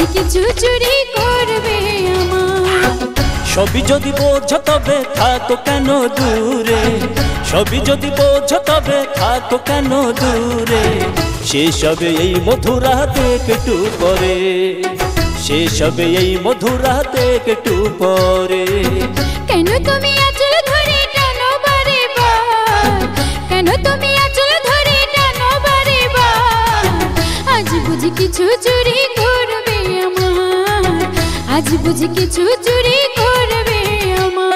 বুঝি কিছু চুরি করবে আমার। সবই যদি বোঝো তবে থাকো কেন দূরে, সবই যদি বোঝো তবে থাকো কেন দূরে। শেষ হবে এই মধুর রাতে একটু পরে, শেষ হবে এই মধুর রাতে একটু পরে। কেন তুমি আঁচল ধরে টানো বারে বার, কেন তুমি আঁচল ধরে টানো বারে বার। আজ বুঝি কিছু চুরি করবে আমার, আজ বুঝি কিছু চুরি করবে আমার।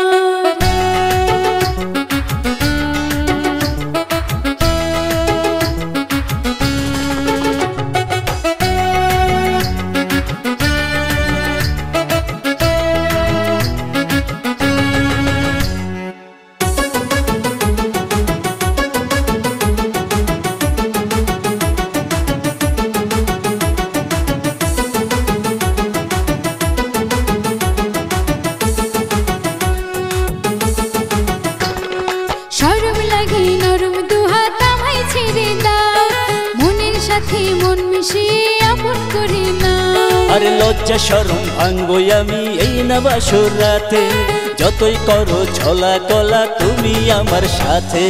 শরম লাগে নরম দুহাত আমায় ছেড়ে দাও, মনের সাথে মন মিশিয়ে আপন করে নাও। আরে লজ্জা শরম ভাঙবো আমি এই না বাসর রাতে, যতই করো ছলা কলা তুমি আমার সাথে।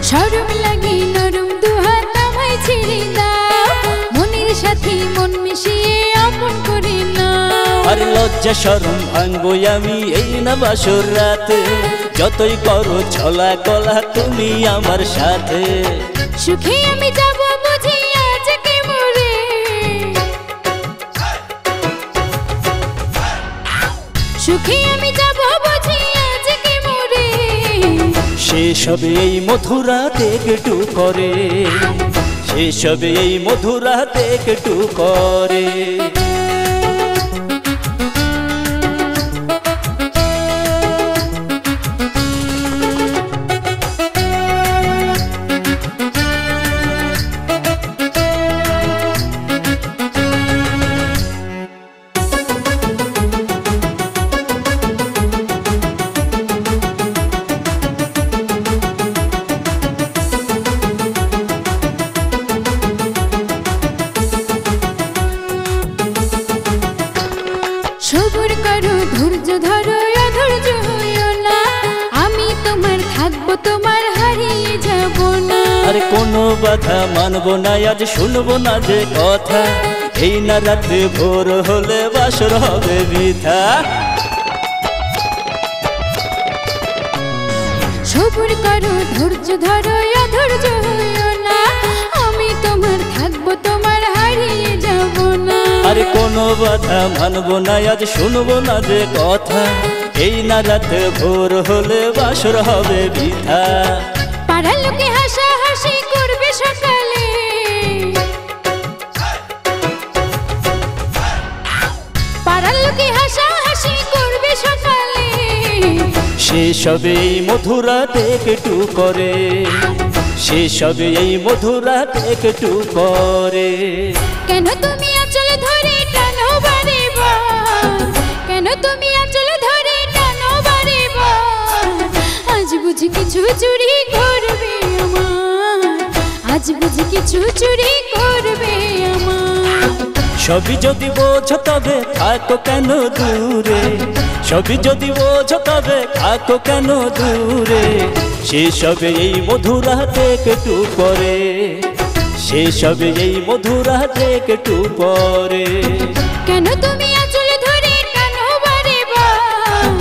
শরম লাগে নরম দুহাত আমায় ছেড়ে দাও, মনের সাথে মন মিশিয়ে আপন করে নাও। আরে লজ্জা শরম ভাঙবো আমি এই না বাসর রাতে, যতই করো ছলা কলা তুমি আমার সাথে। সুখে আমি যাব বুঝি আজকে মরে, সুখে আমি যাব বুঝি আজকে মরে। শেষ হবে এই মধুর রাতে একটু করে, শেষ হবে এই মধুর রাতে একটু করে। সবুর করো ধৈর্য ধরো অধৈর্য হইও না, আমি তোমার থাকবো তোমার হারিয়ে যাব না। আরে কোনো বাধা মানবো না আজ শুনবো না যে কথা, এই না রাতে ভোর হলে বাসর হবে বৃথা। সবুর করো ধৈর্য ধরো অধৈর্য হইও না, আমি তোমার থাকবো তোমার হারিয়ে যাব না। আরে কোনো বাধা মানবো না আজ শুনবো না যে কথা, এই না রাতে ভোর হলে বাসর হবে বৃথা। পাড়ার লোকে হাসা হাসি করবে সকালে, পাড়ার লোকে হাসা হাসি করবে সকালে। শেষ হবে এই মধুর রাতে একটু করে, শেষ হবে এই মধুর রাতে একটু করে। কেন তুমি আঁচল ধরে টানো বারে বার, কেন তুমি আঁচল ধরে টানো বারে বার। আজ বুঝি কিছু চুরি করবে আমার, আজ বুঝি কিছু চুরি করবে আমার। সবই যদি বোঝো তবে থাকো কেন দূরে, সবই যদি বোঝো তবে থাকো কেন দূরে। শেষ হবে এই মধুর রাতে একটু পরে, শেষ হবে এই মধুর রাতে একটু পরে। কেন তুমি আঁচল ধরে টানো বারে বার,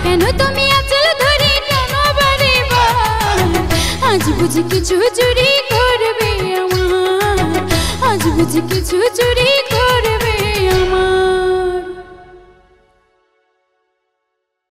কেন তুমি আঁচল ধরে টানো বারে বার। আজ বুঝি কিছু